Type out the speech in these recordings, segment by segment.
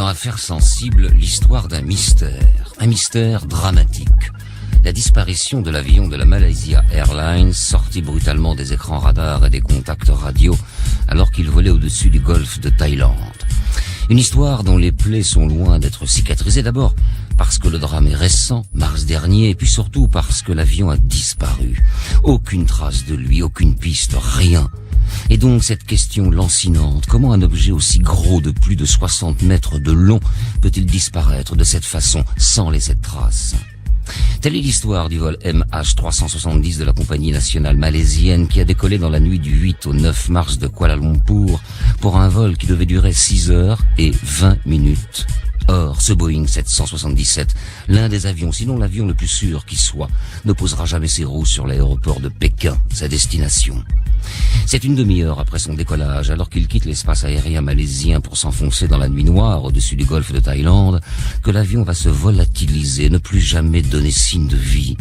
dans Affaires sensibles, l'histoire d'un mystère dramatique. La disparition de l'avion de la Malaysia Airlines, sorti brutalement des écrans radars et des contacts radio alors qu'il volait au-dessus du golfe de Thaïlande. Une histoire dont les plaies sont loin d'être cicatrisées, d'abord parce que le drame est récent, mars dernier, et puis surtout parce que l'avion a disparu. Aucune trace de lui, aucune piste, rien. Et donc cette question lancinante, comment un objet aussi gros de plus de 60 mètres de long peut-il disparaître de cette façon sans laisser de traces ? Telle est l'histoire du vol MH370 de la compagnie nationale malaisienne qui a décollé dans la nuit du 8 au 9 mars de Kuala Lumpur pour un vol qui devait durer 6 heures et 20 minutes. Or, ce Boeing 777, l'un des avions, sinon l'avion le plus sûr qui soit, ne posera jamais ses roues sur l'aéroport de Pékin, sa destination. C'est une demi-heure après son décollage, alors qu'il quitte l'espace aérien malaisien pour s'enfoncer dans la nuit noire au-dessus du golfe de Thaïlande, que l'avion va se volatiliser, ne plus jamais donner signe de vie.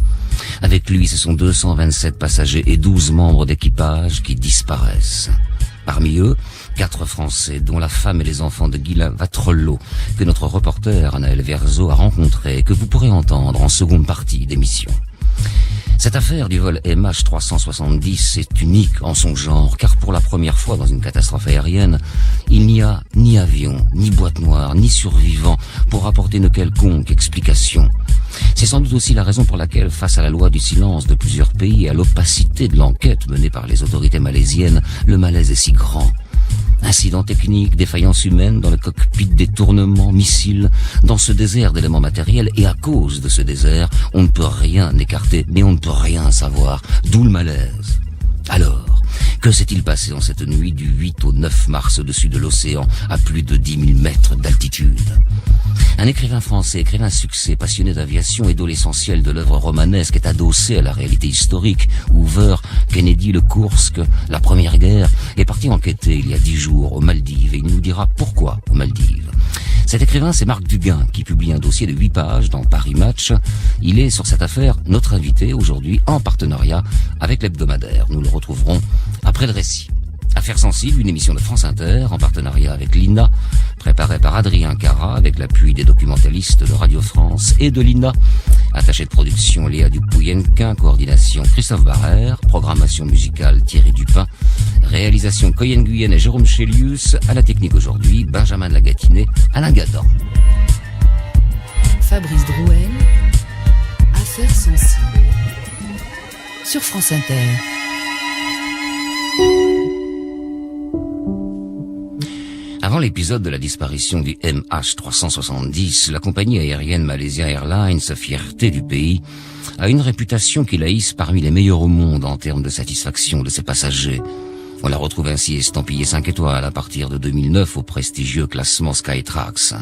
Avec lui, ce sont 227 passagers et 12 membres d'équipage qui disparaissent. Parmi eux, 4 Français, dont la femme et les enfants de Guylain Vatrelot, que notre reporter Anaël Verzo a rencontré et que vous pourrez entendre en seconde partie d'émission. Cette affaire du vol MH370 est unique en son genre, car pour la première fois dans une catastrophe aérienne, il n'y a ni avion, ni boîte noire, ni survivant pour apporter une quelconque explication. C'est sans doute aussi la raison pour laquelle, face à la loi du silence de plusieurs pays et à l'opacité de l'enquête menée par les autorités malaisiennes, le malaise est si grand. Incidents techniques, défaillances humaines dans le cockpit, détournements, missiles, dans ce désert d'éléments matériels, et à cause de ce désert, on ne peut rien écarter, mais on ne peut rien savoir, d'où le malaise. Alors, que s'est-il passé en cette nuit du 8 au 9 mars au-dessus de l'océan, à plus de 10 000 mètres d'altitude ? Un écrivain français, écrivain à succès, passionné d'aviation et dont l'essentiel de l'œuvre romanesque est adossé à la réalité historique, Hoover, Kennedy, le Kursk, la Première Guerre, est parti enquêter il y a 10 jours aux Maldives et il nous dira pourquoi aux Maldives. Cet écrivain, c'est Marc Duguin, qui publie un dossier de 8 pages dans Paris Match. Il est sur cette affaire notre invité aujourd'hui en partenariat avec l'hebdomadaire. Nous le retrouverons après le récit. Affaires sensibles, une émission de France Inter en partenariat avec l'INA, préparée par Adrien Cara avec l'appui des documentalistes de Radio France et de l'INA. Attaché de production Léa Dupouyenquin, coordination Christophe Barrère, programmation musicale Thierry Dupin, réalisation Coyen Guyenne et Jérôme Chélius, à la technique aujourd'hui Benjamin Lagatinet, Alain Gadan. Fabrice Drouel, Affaires sensibles sur France Inter. Avant l'épisode de la disparition du MH370, la compagnie aérienne Malaysia Airlines, fierté du pays, a une réputation qui la hisse parmi les meilleurs au monde en termes de satisfaction de ses passagers. On la retrouve ainsi estampillée 5 étoiles à partir de 2009 au prestigieux classement Skytrax.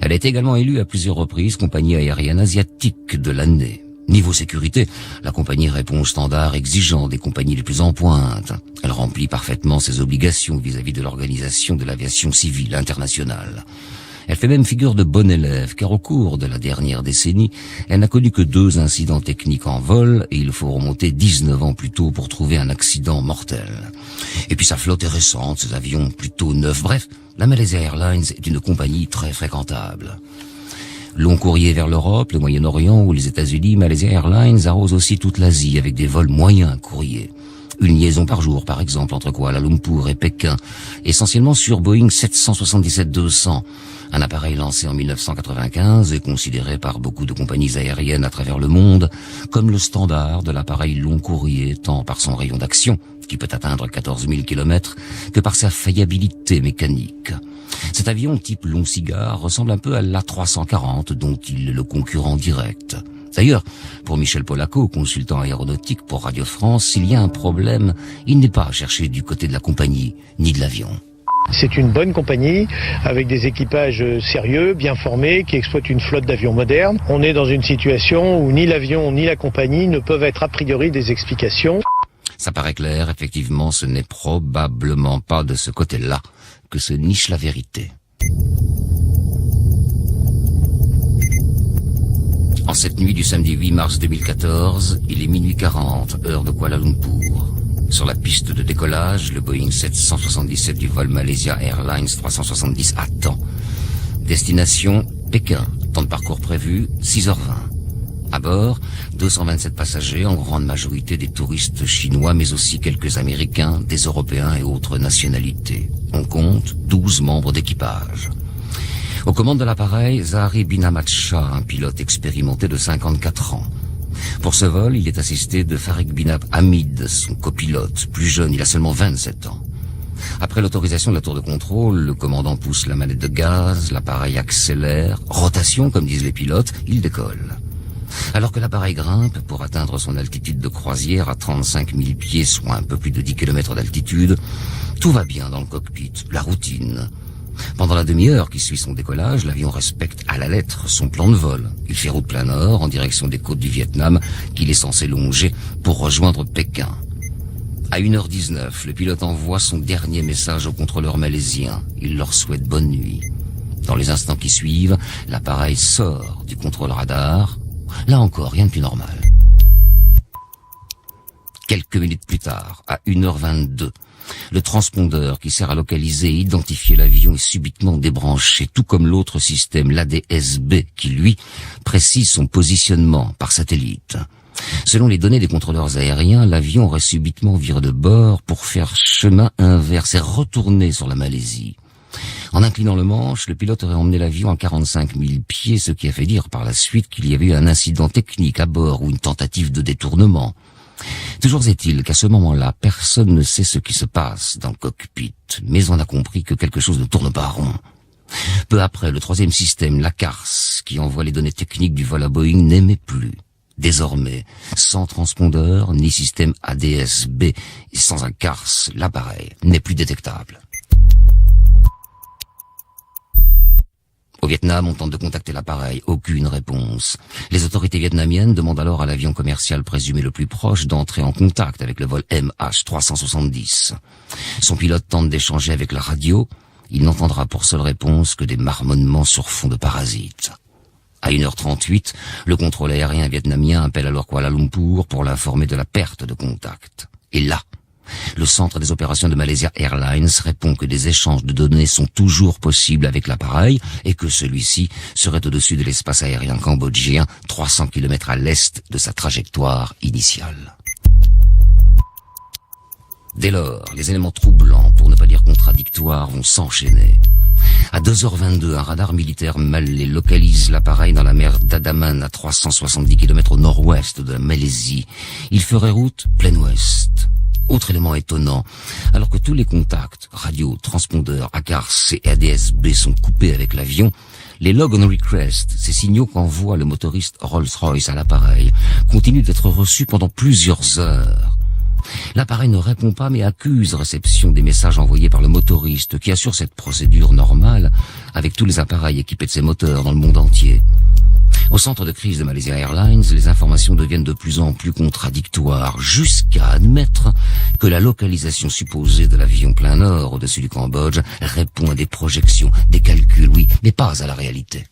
Elle est également élue à plusieurs reprises compagnie aérienne asiatique de l'année. Niveau sécurité, la compagnie répond aux standards exigeants des compagnies les plus en pointe. Elle remplit parfaitement ses obligations vis-à-vis de l'Organisation de l'aviation civile internationale. Elle fait même figure de bonne élève, car au cours de la dernière décennie, elle n'a connu que 2 incidents techniques en vol, et il faut remonter 19 ans plus tôt pour trouver un accident mortel. Et puis sa flotte est récente, ses avions plutôt neufs. Bref, la Malaysia Airlines est une compagnie très fréquentable. Long courrier vers l'Europe, le Moyen-Orient ou les États-Unis, Malaysia Airlines arrose aussi toute l'Asie avec des vols moyens courriers. Une liaison par jour, par exemple, entre Kuala Lumpur et Pékin, essentiellement sur Boeing 777-200, un appareil lancé en 1995 et considéré par beaucoup de compagnies aériennes à travers le monde comme le standard de l'appareil long courrier, tant par son rayon d'action, qui peut atteindre 14 000 km, que par sa faillibilité mécanique. Cet avion type long cigare ressemble un peu à l'A340 dont il est le concurrent direct. D'ailleurs, pour Michel Polaco, consultant aéronautique pour Radio France, s'il y a un problème, il n'est pas à chercher du côté de la compagnie, ni de l'avion. C'est une bonne compagnie, avec des équipages sérieux, bien formés, qui exploitent une flotte d'avions modernes. On est dans une situation où ni l'avion ni la compagnie ne peuvent être a priori des explications. Ça paraît clair, effectivement, ce n'est probablement pas de ce côté-là que se niche la vérité. En cette nuit du samedi 8 mars 2014, il est minuit 40, heure de Kuala Lumpur. Sur la piste de décollage, le Boeing 777 du vol Malaysia Airlines 370 attend. Destination Pékin. Temps de parcours prévu 6h20. À bord, 227 passagers, en grande majorité des touristes chinois, mais aussi quelques Américains, des Européens et autres nationalités. On compte 12 membres d'équipage. Aux commandes de l'appareil, Zahari bin Ahmad Shah, un pilote expérimenté de 54 ans. Pour ce vol, il est assisté de Farik bin Hamid, son copilote. Plus jeune, il a seulement 27 ans. Après l'autorisation de la tour de contrôle, le commandant pousse la manette de gaz, l'appareil accélère, rotation comme disent les pilotes, il décolle. Alors que l'appareil grimpe pour atteindre son altitude de croisière à 35 000 pieds, soit un peu plus de 10 km d'altitude, tout va bien dans le cockpit, la routine. Pendant la demi-heure qui suit son décollage, l'avion respecte à la lettre son plan de vol. Il fait route plein nord en direction des côtes du Vietnam qu'il est censé longer pour rejoindre Pékin. À 1h19, le pilote envoie son dernier message aux contrôleurs malaisiens. Il leur souhaite bonne nuit. Dans les instants qui suivent, l'appareil sort du contrôle radar. Là encore, rien de plus normal. Quelques minutes plus tard, à 1h22, le transpondeur qui sert à localiser et identifier l'avion est subitement débranché, tout comme l'autre système, l'ADS-B, qui, lui, précise son positionnement par satellite. Selon les données des contrôleurs aériens, l'avion aurait subitement viré de bord pour faire chemin inverse et retourner sur la Malaisie. En inclinant le manche, le pilote aurait emmené l'avion à 45 000 pieds, ce qui a fait dire par la suite qu'il y avait eu un incident technique à bord ou une tentative de détournement. Toujours est-il qu'à ce moment-là, personne ne sait ce qui se passe dans le cockpit, mais on a compris que quelque chose ne tourne pas rond. Peu après, le troisième système, la CARS, qui envoie les données techniques du vol à Boeing, n'émet plus. Désormais, sans transpondeur ni système ADS-B et sans un CARS, l'appareil n'est plus détectable. Au Vietnam, on tente de contacter l'appareil, aucune réponse. Les autorités vietnamiennes demandent alors à l'avion commercial présumé le plus proche d'entrer en contact avec le vol MH370. Son pilote tente d'échanger avec la radio, il n'entendra pour seule réponse que des marmonnements sur fond de parasites. À 1h38, le contrôle aérien vietnamien appelle alors Kuala Lumpur pour l'informer de la perte de contact. Et là, le centre des opérations de Malaysia Airlines répond que des échanges de données sont toujours possibles avec l'appareil et que celui-ci serait au-dessus de l'espace aérien cambodgien, 300 km à l'est de sa trajectoire initiale. Dès lors, les éléments troublants, pour ne pas dire contradictoires, vont s'enchaîner. À 2h22, un radar militaire malais localise l'appareil dans la mer d'Andaman à 370 km au nord-ouest de la Malaisie. Il ferait route plein ouest. Autre élément étonnant, alors que tous les contacts, radio, transpondeurs, ACARS et ADS-B sont coupés avec l'avion, les log on request, ces signaux qu'envoie le motoriste Rolls-Royce à l'appareil, continuent d'être reçus pendant plusieurs heures. L'appareil ne répond pas mais accuse réception des messages envoyés par le motoriste qui assure cette procédure normale avec tous les appareils équipés de ces moteurs dans le monde entier. Au centre de crise de Malaysia Airlines, les informations deviennent de plus en plus contradictoires, jusqu'à admettre que la localisation supposée de l'avion plein nord au-dessus du Cambodge répond à des projections, des calculs, oui, mais pas à la réalité.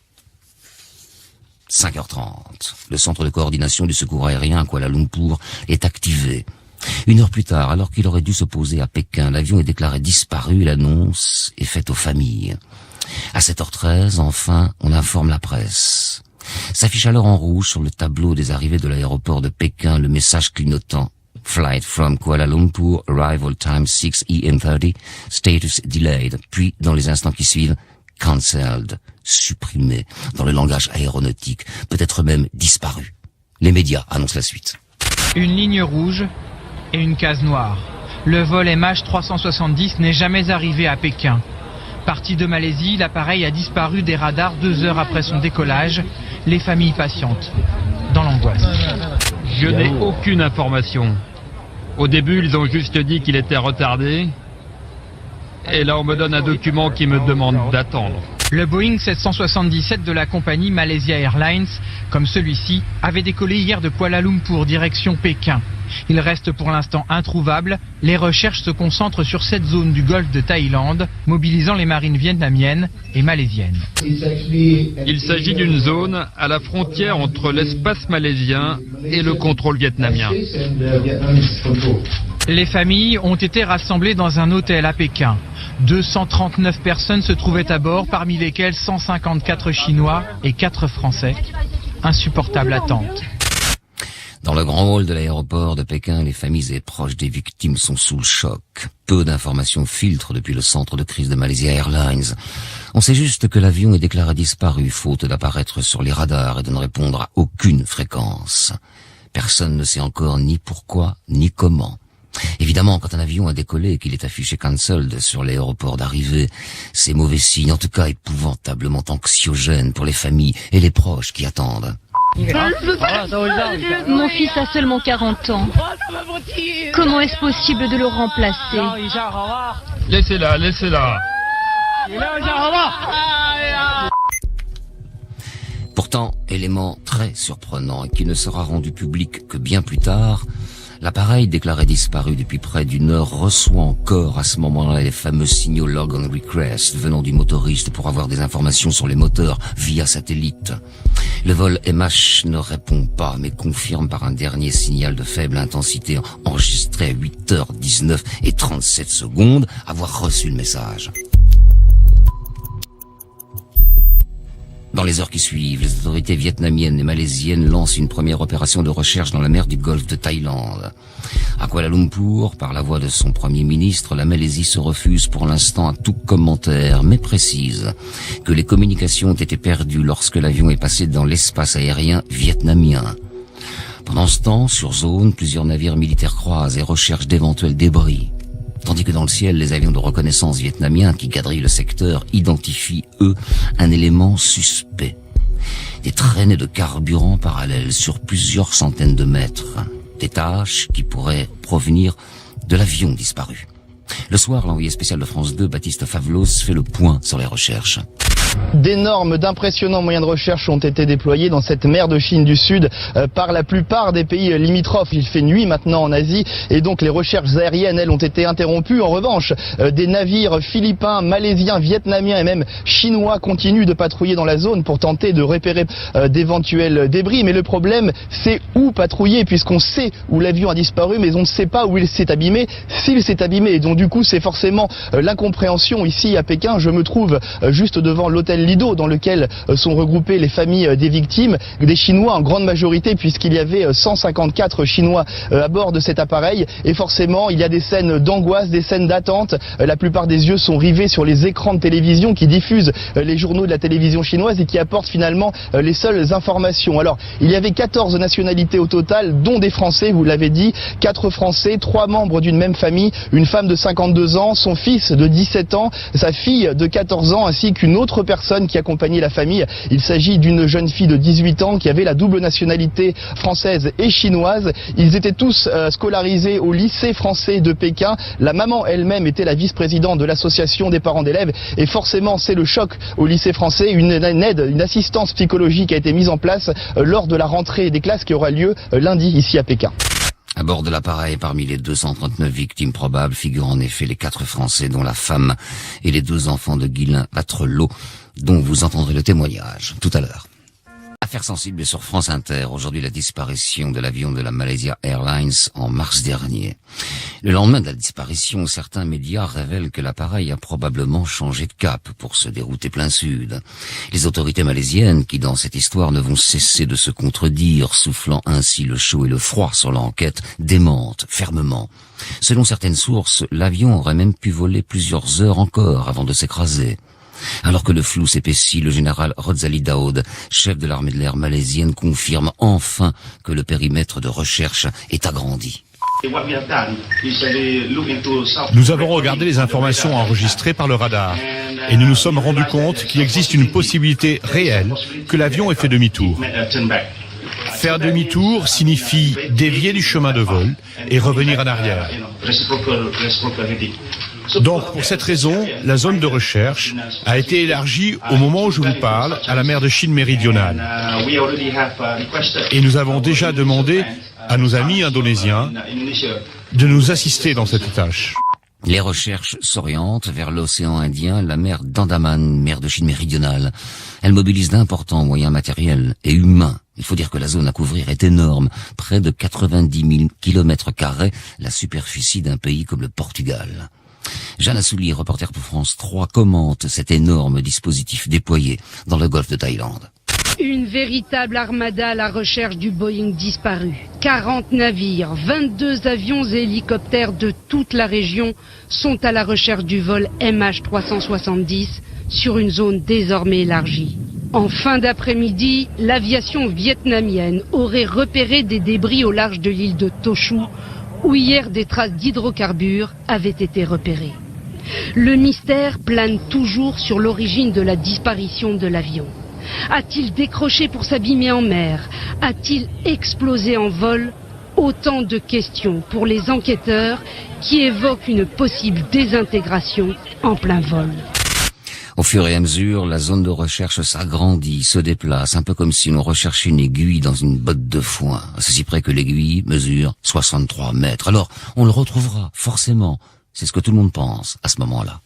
5h30, le centre de coordination du secours aérien à Kuala Lumpur est activé. 1 heure plus tard, alors qu'il aurait dû se poser à Pékin, l'avion est déclaré disparu et l'annonce est faite aux familles. À 7h13, enfin, on informe la presse. S'affiche alors en rouge sur le tableau des arrivées de l'aéroport de Pékin le message clignotant « Flight from Kuala Lumpur, arrival time 6 EM30, status delayed », puis dans les instants qui suivent « cancelled », supprimé dans le langage aéronautique, peut-être même disparu. Les médias annoncent la suite. Une ligne rouge et une case noire. Le vol MH370 n'est jamais arrivé à Pékin. Parti de Malaisie, l'appareil a disparu des radars 2 heures après son décollage. Les familles patientent, dans l'angoisse. Je n'ai aucune information. Au début, ils ont juste dit qu'il était retardé. Et là, on me donne un document qui me demande d'attendre. Le Boeing 777 de la compagnie Malaysia Airlines, comme celui-ci, avait décollé hier de Kuala Lumpur direction Pékin. Il reste pour l'instant introuvable. Les recherches se concentrent sur cette zone du golfe de Thaïlande, mobilisant les marines vietnamiennes et malaisiennes. Il s'agit d'une zone à la frontière entre l'espace malaisien et le contrôle vietnamien. Les familles ont été rassemblées dans un hôtel à Pékin. 239 personnes se trouvaient à bord, parmi lesquelles 154 Chinois et 4 Français. Insupportable attente. Dans le grand hall de l'aéroport de Pékin, les familles et proches des victimes sont sous le choc. Peu d'informations filtrent depuis le centre de crise de Malaysia Airlines. On sait juste que l'avion est déclaré disparu, faute d'apparaître sur les radars et de ne répondre à aucune fréquence. Personne ne sait encore ni pourquoi, ni comment. Évidemment, quand un avion a décollé et qu'il est affiché cancelled sur l'aéroport d'arrivée, c'est mauvais signe, en tout cas épouvantablement anxiogène pour les familles et les proches qui attendent. Mon fils a seulement 40 ans. Comment est-ce possible de le remplacer? Laissez-la, laissez-la. Pourtant, élément très surprenant et qui ne sera rendu public que bien plus tard, l'appareil déclaré disparu depuis près d'une heure reçoit encore à ce moment-là les fameux signaux log on request venant du motoriste pour avoir des informations sur les moteurs via satellite. Le vol MH ne répond pas mais confirme par un dernier signal de faible intensité enregistré à 8h19 et 37 secondes avoir reçu le message. Dans les heures qui suivent, les autorités vietnamiennes et malaisiennes lancent une première opération de recherche dans la mer du Golfe de Thaïlande. À Kuala Lumpur, par la voix de son Premier ministre, la Malaisie se refuse pour l'instant à tout commentaire, mais précise que les communications ont été perdues lorsque l'avion est passé dans l'espace aérien vietnamien. Pendant ce temps, sur zone, plusieurs navires militaires croisent et recherchent d'éventuels débris. Tandis que dans le ciel, les avions de reconnaissance vietnamiens qui quadrillent le secteur identifient, eux, un élément suspect. Des traînées de carburant parallèles sur plusieurs centaines de mètres. Des taches qui pourraient provenir de l'avion disparu. Le soir, l'envoyé spécial de France 2, Baptiste Favlos, fait le point sur les recherches. D'impressionnants moyens de recherche ont été déployés dans cette mer de Chine du Sud par la plupart des pays limitrophes. Il fait nuit maintenant en Asie et donc les recherches aériennes, elles, ont été interrompues. En revanche, des navires philippins, malaisiens, vietnamiens et même chinois continuent de patrouiller dans la zone pour tenter de repérer d'éventuels débris. Mais le problème, c'est où patrouiller, puisqu'on sait où l'avion a disparu, mais on ne sait pas où il s'est abîmé, s'il s'est abîmé. Et donc du coup, c'est forcément l'incompréhension ici à Pékin. Je me trouve juste devant l'hôtel Lido, dans lequel sont regroupées les familles des victimes, des Chinois en grande majorité, puisqu'il y avait 154 Chinois à bord de cet appareil. Et forcément, il y a des scènes d'angoisse, des scènes d'attente. La plupart des yeux sont rivés sur les écrans de télévision qui diffusent les journaux de la télévision chinoise et qui apportent finalement les seules informations. Alors, il y avait 14 nationalités au total, dont des Français, vous l'avez dit, 4 Français, 3 membres d'une même famille, une femme de 52 ans, son fils de 17 ans, sa fille de 14 ans, ainsi qu'une autre personne qui accompagnait la famille. Il s'agit d'une jeune fille de 18 ans qui avait la double nationalité française et chinoise. Ils étaient tous scolarisés au lycée français de Pékin. La maman elle-même était la vice-présidente de l'association des parents d'élèves et forcément c'est le choc au lycée français. Une aide, une assistance psychologique a été mise en place lors de la rentrée des classes qui aura lieu lundi ici à Pékin. À bord de l'appareil, parmi les 239 victimes probables, figurent en effet les 4 Français, dont la femme et les 2 enfants de Guylain Vatrelot, dont vous entendrez le témoignage tout à l'heure. Affaire sensible sur France Inter, aujourd'hui la disparition de l'avion de la Malaysia Airlines en mars dernier. Le lendemain de la disparition, certains médias révèlent que l'appareil a probablement changé de cap pour se dérouter plein sud. Les autorités malaisiennes, qui dans cette histoire ne vont cesser de se contredire, soufflant ainsi le chaud et le froid sur l'enquête, démentent fermement. Selon certaines sources, l'avion aurait même pu voler plusieurs heures encore avant de s'écraser. Alors que le flou s'épaissit, le général Rodzali Daoud, chef de l'armée de l'air malaisienne, confirme enfin que le périmètre de recherche est agrandi. Nous avons regardé les informations enregistrées par le radar et nous nous sommes rendus compte qu'il existe une possibilité réelle que l'avion ait fait demi-tour. Faire demi-tour signifie dévier du chemin de vol et revenir en arrière. Donc, pour cette raison, la zone de recherche a été élargie au moment où je vous parle à la mer de Chine méridionale. Et nous avons déjà demandé à nos amis indonésiens de nous assister dans cette tâche. Les recherches s'orientent vers l'océan Indien, la mer d'Andaman, mer de Chine méridionale. Elle mobilise d'importants moyens matériels et humains. Il faut dire que la zone à couvrir est énorme, près de 90 000 km², la superficie d'un pays comme le Portugal. Jeanne Assouli, reporter pour France 3, commente cet énorme dispositif déployé dans le golfe de Thaïlande. Une véritable armada à la recherche du Boeing disparu. 40 navires, 22 avions et hélicoptères de toute la région sont à la recherche du vol MH370 sur une zone désormais élargie. En fin d'après-midi, l'aviation vietnamienne aurait repéré des débris au large de l'île de Thoshu, où hier des traces d'hydrocarbures avaient été repérées. Le mystère plane toujours sur l'origine de la disparition de l'avion. A-t-il décroché pour s'abîmer en mer? A-t-il explosé en vol? Autant de questions pour les enquêteurs qui évoquent une possible désintégration en plein vol. Au fur et à mesure, la zone de recherche s'agrandit, se déplace, un peu comme si l'on recherchait une aiguille dans une botte de foin, à ceci près que l'aiguille mesure 63 mètres. Alors, on le retrouvera, forcément. C'est ce que tout le monde pense à ce moment-là.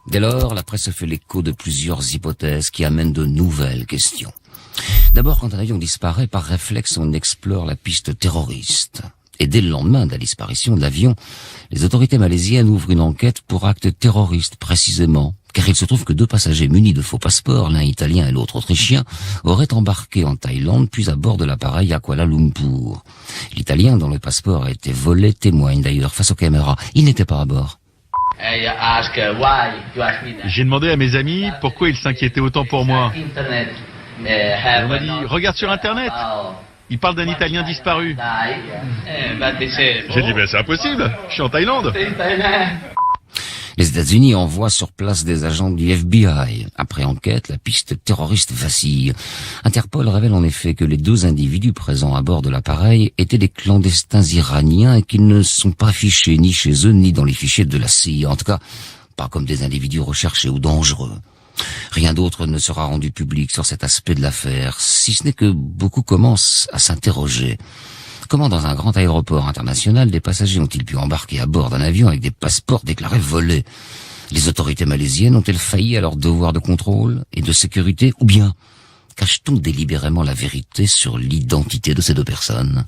Dès lors, la presse fait l'écho de plusieurs hypothèses qui amènent de nouvelles questions. D'abord, quand un avion disparaît, par réflexe, on explore la piste terroriste. Et dès le lendemain de la disparition de l'avion, les autorités malaisiennes ouvrent une enquête pour acte terroriste, précisément. Car il se trouve que 2 passagers munis de faux passeports, l'un italien et l'autre autrichien, auraient embarqué en Thaïlande, puis à bord de l'appareil à Kuala Lumpur. L'italien, dont le passeport a été volé, témoigne d'ailleurs face aux caméras. Il n'était pas à bord. J'ai demandé à mes amis pourquoi ils s'inquiétaient autant pour moi. On m'a dit, regarde sur Internet, il parle d'un Italien disparu. J'ai dit, c'est impossible, je suis en Thaïlande. Les États-Unis envoient sur place des agents du FBI. Après enquête, la piste terroriste vacille. Interpol révèle en effet que les 2 individus présents à bord de l'appareil étaient des clandestins iraniens et qu'ils ne sont pas fichés ni chez eux ni dans les fichiers de la CIA. En tout cas, pas comme des individus recherchés ou dangereux. Rien d'autre ne sera rendu public sur cet aspect de l'affaire, si ce n'est que beaucoup commencent à s'interroger. Comment dans un grand aéroport international, des passagers ont-ils pu embarquer à bord d'un avion avec des passeports déclarés volés? Les autorités malaisiennes ont-elles failli à leur devoir de contrôle et de sécurité, ou bien cache-t-on délibérément la vérité sur l'identité de ces 2 personnes?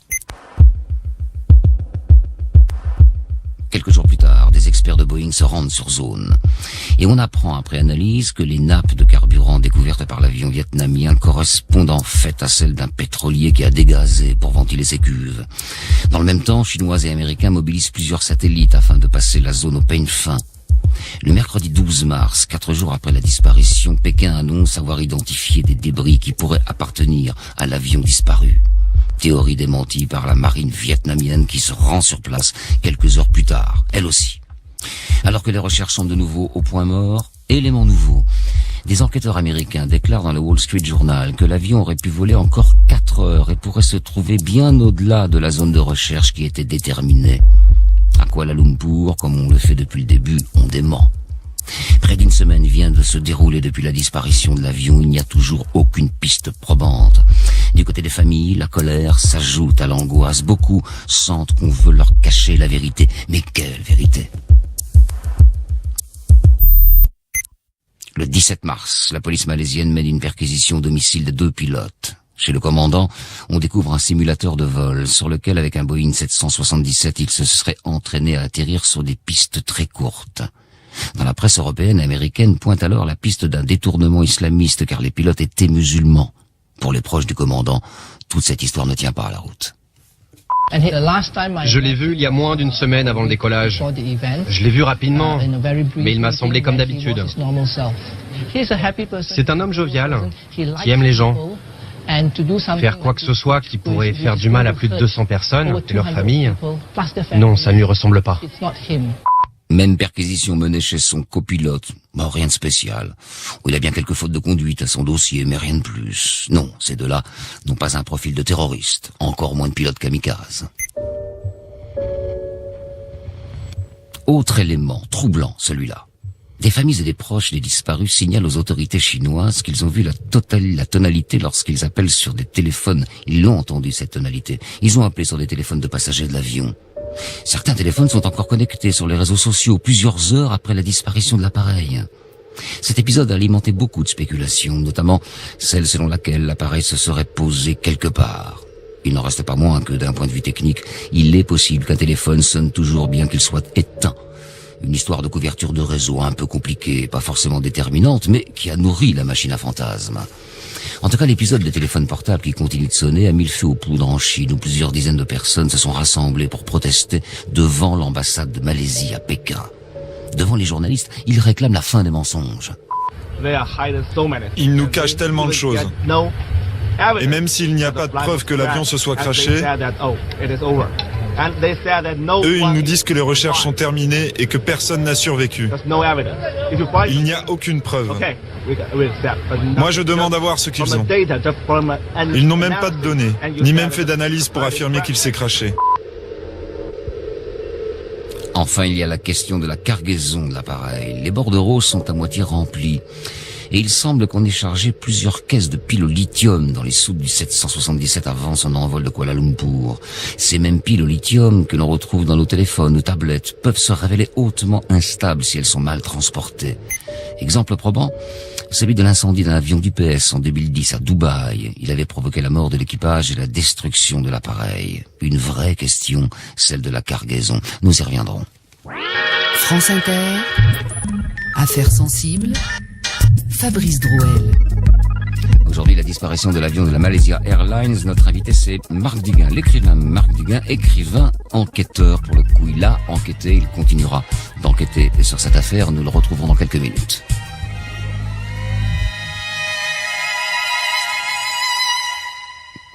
Quelques jours plus tard, des experts de Boeing se rendent sur zone. Et on apprend après analyse que les nappes de carburant découvertes par l'avion vietnamien correspondent en fait à celles d'un pétrolier qui a dégazé pour ventiler ses cuves. Dans le même temps, Chinois et Américains mobilisent plusieurs satellites afin de passer la zone au peigne fin. Le mercredi 12 mars, 4 jours après la disparition, Pékin annonce avoir identifié des débris qui pourraient appartenir à l'avion disparu. Théorie démentie par la marine vietnamienne qui se rend sur place quelques heures plus tard, elle aussi. Alors que les recherches sont de nouveau au point mort, élément nouveau. Des enquêteurs américains déclarent dans le Wall Street Journal que l'avion aurait pu voler encore 4 heures et pourrait se trouver bien au-delà de la zone de recherche qui était déterminée. À Kuala Lumpur, comme on le fait depuis le début, on dément. Près d'1 semaine vient de se dérouler depuis la disparition de l'avion. Il n'y a toujours aucune piste probante. Du côté des familles, la colère s'ajoute à l'angoisse. Beaucoup sentent qu'on veut leur cacher la vérité. Mais quelle vérité? Le 17 mars, la police malaisienne mène une perquisition au domicile de 2 pilotes. Chez le commandant, on découvre un simulateur de vol sur lequel, avec un Boeing 777, il se serait entraîné à atterrir sur des pistes très courtes. Dans la presse européenne et américaine pointe alors la piste d'un détournement islamiste car les pilotes étaient musulmans. Pour les proches du commandant, toute cette histoire ne tient pas à la route. Je l'ai vu il y a moins d'1 semaine avant le décollage. Je l'ai vu rapidement, mais il m'a semblé comme d'habitude. C'est un homme jovial, qui aime les gens. Faire quoi que ce soit qui pourrait faire du mal à plus de 200 personnes et leurs familles, non, ça ne lui ressemble pas. Même perquisition menée chez son copilote. Bon, rien de spécial. Il a bien quelques fautes de conduite à son dossier, mais rien de plus. Non, ces 2-là n'ont pas un profil de terroriste. Encore moins de pilote kamikaze. Autre élément troublant, celui-là. Des familles et des proches des disparus signalent aux autorités chinoises qu'ils ont vu la tonalité lorsqu'ils appellent sur des téléphones. Ils l'ont entendu, cette tonalité. Ils ont appelé sur des téléphones de passagers de l'avion. Certains téléphones sont encore connectés sur les réseaux sociaux plusieurs heures après la disparition de l'appareil. Cet épisode a alimenté beaucoup de spéculations, notamment celle selon laquelle l'appareil se serait posé quelque part. Il n'en reste pas moins que, d'un point de vue technique, il est possible qu'un téléphone sonne toujours bien qu'il soit éteint. Une histoire de couverture de réseau un peu compliquée, pas forcément déterminante, mais qui a nourri la machine à fantasmes. En tout cas, l'épisode des téléphones portables qui continue de sonner a mis le feu aux poudres en Chine, où plusieurs dizaines de personnes se sont rassemblées pour protester devant l'ambassade de Malaisie à Pékin. Devant les journalistes, ils réclament la fin des mensonges. Ils nous cachent tellement de choses. Et même s'il n'y a pas de preuve que l'avion se soit crashé, eux, ils nous disent que les recherches sont terminées et que personne n'a survécu. Il n'y a aucune preuve. Moi, je demande à voir ce qu'ils ont. Ils n'ont même pas de données, ni même fait d'analyse pour affirmer qu'il s'est crashé. Enfin, il y a la question de la cargaison de l'appareil. Les bordereaux sont à moitié remplis. Et il semble qu'on ait chargé plusieurs caisses de piles au lithium dans les soutes du 777 avant son envol de Kuala Lumpur. Ces mêmes piles au lithium que l'on retrouve dans nos téléphones ou tablettes peuvent se révéler hautement instables si elles sont mal transportées. Exemple probant, celui de l'incendie d'un avion d'UPS en 2010 à Dubaï. Il avait provoqué la mort de l'équipage et la destruction de l'appareil. Une vraie question, celle de la cargaison. Nous y reviendrons. France Inter, affaires sensibles, Fabrice Drouel. Aujourd'hui, la disparition de l'avion de la Malaysia Airlines. Notre invité, c'est Marc Duguin, l'écrivain Marc Duguin, écrivain, enquêteur. Pour le coup, il a enquêté, il continuera d'enquêter sur cette affaire. Nous le retrouvons dans quelques minutes.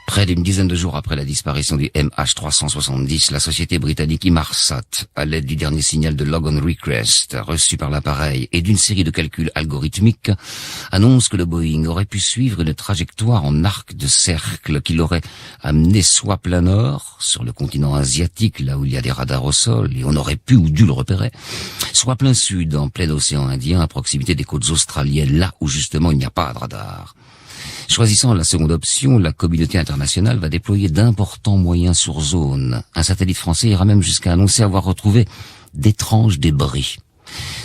Près d'une dizaine de jours après la disparition du MH370, la société britannique Inmarsat, à l'aide du dernier signal de Log on Request reçu par l'appareil et d'une série de calculs algorithmiques, annonce que le Boeing aurait pu suivre une trajectoire en arc de cercle qui l'aurait amené soit plein nord, sur le continent asiatique, là où il y a des radars au sol, et on aurait pu ou dû le repérer, soit plein sud, en plein océan Indien, à proximité des côtes australiennes, là où justement il n'y a pas de radar. Choisissant la seconde option, la communauté internationale va déployer d'importants moyens sur zone. Un satellite français ira même jusqu'à annoncer avoir retrouvé d'étranges débris.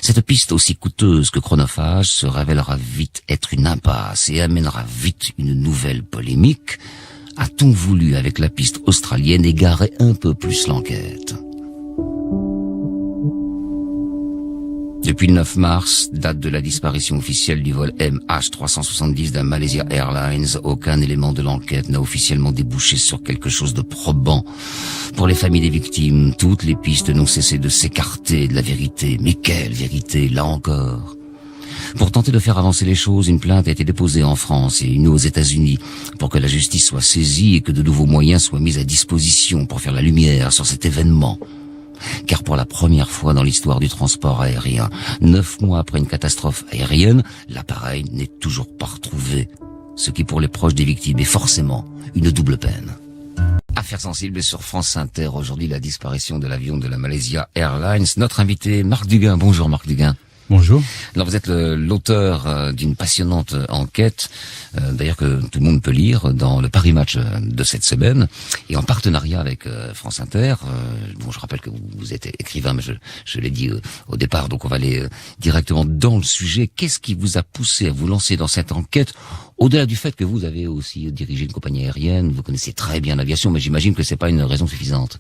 Cette piste aussi coûteuse que chronophage se révélera vite être une impasse et amènera vite une nouvelle polémique. A-t-on voulu, avec la piste australienne, égarer un peu plus l'enquête ? Depuis le 9 mars, date de la disparition officielle du vol MH370 d'un Malaysia Airlines, aucun élément de l'enquête n'a officiellement débouché sur quelque chose de probant. Pour les familles des victimes, toutes les pistes n'ont cessé de s'écarter de la vérité. Mais quelle vérité, là encore ? Pour tenter de faire avancer les choses, une plainte a été déposée en France et une aux États-Unis pour que la justice soit saisie et que de nouveaux moyens soient mis à disposition pour faire la lumière sur cet événement. Car pour la première fois dans l'histoire du transport aérien, 9 mois après une catastrophe aérienne, l'appareil n'est toujours pas retrouvé. Ce qui pour les proches des victimes est forcément une double peine. Affaires sensibles sur France Inter. Aujourd'hui, la disparition de l'avion de la Malaysia Airlines. Notre invité, Marc Duguin. Bonjour Marc Duguin. Bonjour. Alors vous êtes l'auteur d'une passionnante enquête, d'ailleurs que tout le monde peut lire dans le Paris Match de cette semaine, et en partenariat avec France Inter. Bon, je rappelle que vous êtes écrivain, mais je l'ai dit au départ, donc on va aller directement dans le sujet. Qu'est-ce qui vous a poussé à vous lancer dans cette enquête, au-delà du fait que vous avez aussi dirigé une compagnie aérienne, vous connaissez très bien l'aviation, mais j'imagine que c'est pas une raison suffisante.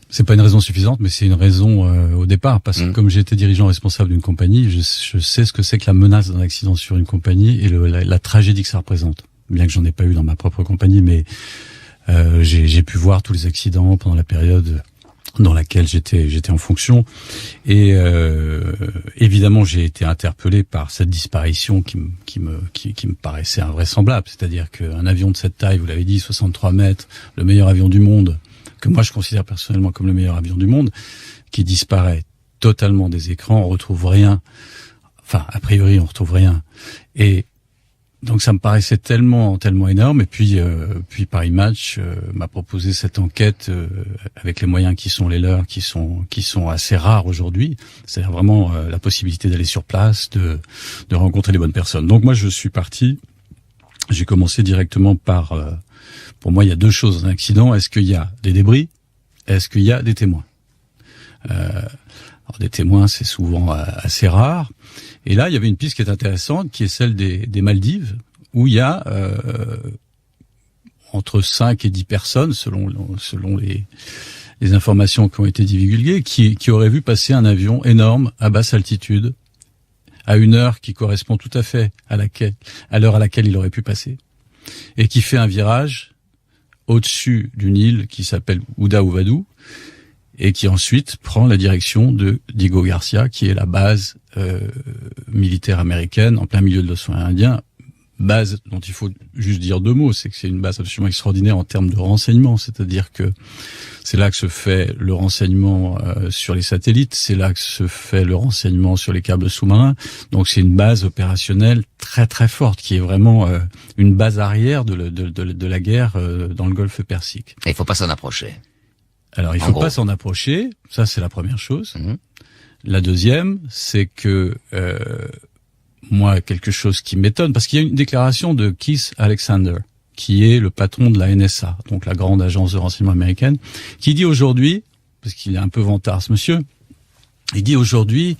C'est pas une raison suffisante, mais c'est une raison au départ, parce que comme j'étais dirigeant responsable d'une compagnie, je sais ce que c'est que la menace d'un accident sur une compagnie et la tragédie que ça représente. Bien que j'en ai pas eu dans ma propre compagnie, mais j'ai pu voir tous les accidents pendant la période dans laquelle j'étais en fonction. Et évidemment, j'ai été interpellé par cette disparition qui me paraissait invraisemblable. C'est-à-dire qu'un avion de cette taille, vous l'avez dit, 63 mètres, le meilleur avion du monde, que moi je considère personnellement comme le meilleur avion du monde, qui disparaît totalement des écrans, on retrouve rien. Enfin, a priori, on retrouve rien. Et donc ça me paraissait tellement énorme. Et puis Paris Match m'a proposé cette enquête avec les moyens qui sont les leurs, qui sont assez rares aujourd'hui. C'est-à-dire vraiment la possibilité d'aller sur place, de rencontrer les bonnes personnes. Donc moi je suis parti. J'ai commencé directement par pour moi, il y a deux choses dans un accident. Est-ce qu'il y a des débris? Est-ce qu'il y a des témoins? Alors, des témoins, c'est souvent assez rare. Et là, il y avait une piste qui est intéressante, qui est celle des Maldives, où il y a, entre 5 et 10 personnes, selon les informations qui ont été divulguées, qui auraient vu passer un avion énorme à basse altitude, à une heure qui correspond tout à fait à l'heure à laquelle il aurait pu passer, et qui fait un virage au-dessus d'une île qui s'appelle Ouda Ouvadou, et qui ensuite prend la direction de Diego Garcia, qui est la base militaire américaine en plein milieu de l'océan Indien, base dont il faut juste dire 2 mots, c'est que c'est une base absolument extraordinaire en termes de renseignement, c'est-à-dire que c'est là que se fait le renseignement sur les satellites, c'est là que se fait le renseignement sur les câbles sous-marins, donc c'est une base opérationnelle très très forte, qui est vraiment une base arrière de la guerre dans le Golfe Persique. Et il faut pas s'en approcher. Alors il faut pas s'en approcher, ça c'est la première chose. La deuxième, c'est que moi, quelque chose qui m'étonne, parce qu'il y a une déclaration de Keith Alexander, qui est le patron de la NSA, donc la grande agence de renseignement américaine, qui dit aujourd'hui, parce qu'il est un peu vantard ce monsieur, il dit aujourd'hui,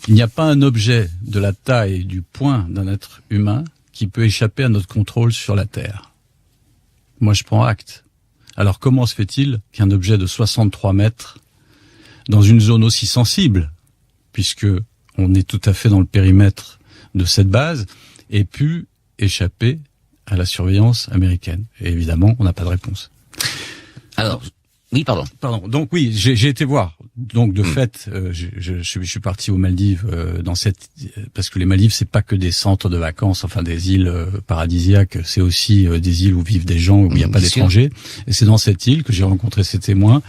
il n'y a pas un objet de la taille et du poing d'un être humain qui peut échapper à notre contrôle sur la Terre. Moi, je prends acte. Alors comment se fait-il qu'un objet de 63 mètres, dans une zone aussi sensible, puisque on est tout à fait dans le périmètre de cette base, ait pu échapper à la surveillance américaine? Et évidemment, on n'a pas de réponse. Alors, oui, pardon. Donc oui, j'ai été voir. Donc de fait, je suis parti aux Maldives parce que les Maldives, c'est pas que des centres de vacances, enfin des îles paradisiaques, c'est aussi des îles où vivent des gens où il n'y a pas d'étrangers. Et c'est dans cette île que j'ai rencontré ces témoins,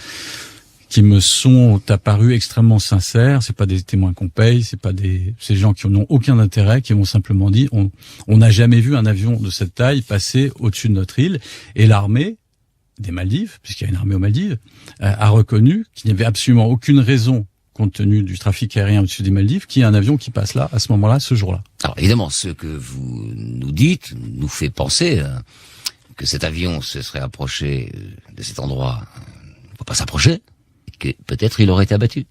qui me sont apparus extrêmement sincères. C'est pas des témoins qu'on paye, c'est pas ces gens qui n'ont aucun intérêt, qui m'ont simplement dit on n'a jamais vu un avion de cette taille passer au-dessus de notre île. Et l'armée des Maldives, puisqu'il y a une armée aux Maldives, a reconnu qu'il n'y avait absolument aucune raison, compte tenu du trafic aérien au-dessus des Maldives, qu'il y ait un avion qui passe là, à ce moment-là, ce jour-là. Alors évidemment, ce que vous nous dites nous fait penser que cet avion se serait approché de cet endroit. Il ne faut pas s'approcher. Que peut-être il aurait été abattu.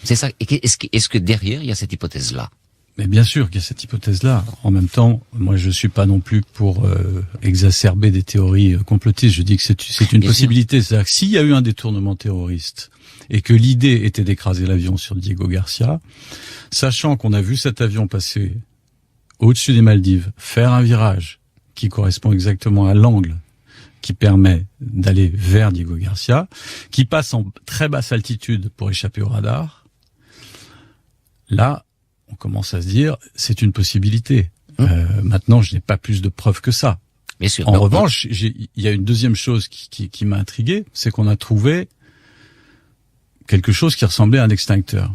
C'est ça. Est-ce que derrière il y a cette hypothèse-là? Mais bien sûr qu'il y a cette hypothèse-là. En même temps, moi je suis pas non plus pour exacerber des théories complotistes. Je dis que c'est une possibilité. C'est-à-dire que s'il y a eu un détournement terroriste et que l'idée était d'écraser l'avion sur Diego Garcia, sachant qu'on a vu cet avion passer au-dessus des Maldives, faire un virage qui correspond exactement à l'angle qui permet d'aller vers Diego Garcia, qui passe en très basse altitude pour échapper au radar, là, on commence à se dire, c'est une possibilité. Maintenant, je n'ai pas plus de preuves que ça. Bien sûr. En revanche, il y a une deuxième chose qui m'a intrigué, c'est qu'on a trouvé quelque chose qui ressemblait à un extincteur